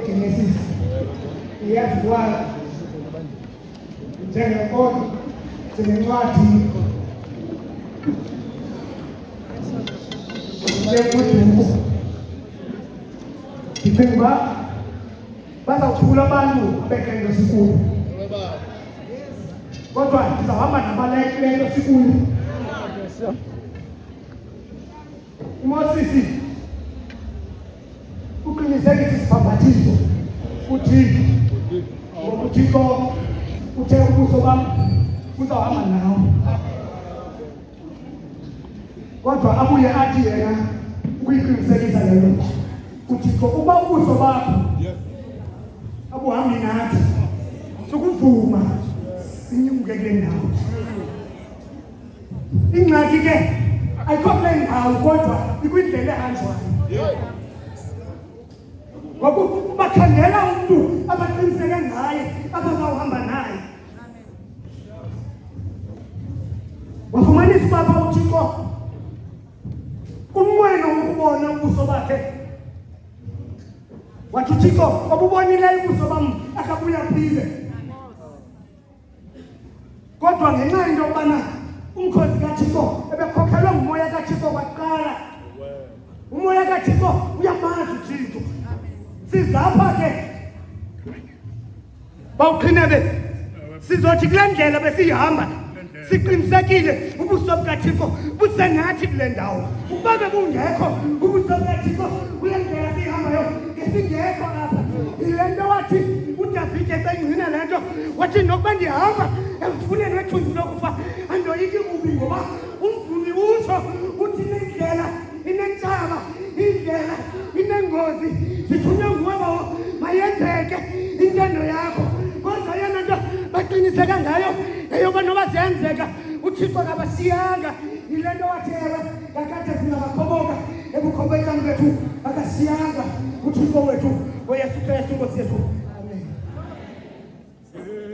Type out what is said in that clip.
Genesis iyaziwayo njengenkolo njengencwadi njengodumo. Ndicinga uba bazawuthula abantu abekele sikuyo, kodwa ndizawuhamba nabalekileyo sikuyo. uMoses uqinisekisa isibhambathiso uthixo ngoba uthixo uthe ubuso bam uzawuhamba nawe, kodwa abuye athi yena ukuyiqinisekisa leyo uthixo uba ubuso bakho abuhambi nathi sukuvuma sinyuke kule ndawo. Ingxaki ke ayikho kule ndawo kodwa ikwindlela ehanjwayo, ngoba bakhangela umntu abaqiniseke ngaye abazawuhamba naye. Wafumanisa ubaba uthixo umnqweno wokubona ubuso bakhe, wathi uthixo obubonileyo ubuso bam akabuya phile. Kodwa ngenxa into yokubana umkhosi kaThixo ebekhokhelwe ngumoya kaThixo kwakuqala, umoya kaThixo uyamazi uThixo. Sizapha ke bawuqhinebe sizothi kule ndlela besiyihamba siqinisekile ubuso bukaThixo busenathi kule ndawo. Ukuba bebungekho ubuso bukaThixo kule ndlela siyihambayo ngesingekho apha. Yile nto wathi uDavide ebengqina le nto, wathi nokuba ndihamba emfuneni wethunzi lokufa andoyiki bubi, ngoba umvumi utsho uthi indlela inentshaba, indlela inengozi, zithunywe nguwe bawo, mayenzeke intando yakho. Kodwa yena nto baqiniseka ngayo eyoba noba ziyenzeka uThixo akabasiyanga. Yile nto wathi ewe kakade singabakhoboka ebukhobekani bethu akasiyanga uThixo wethu ngoYesu Kristu Nkosi yethu.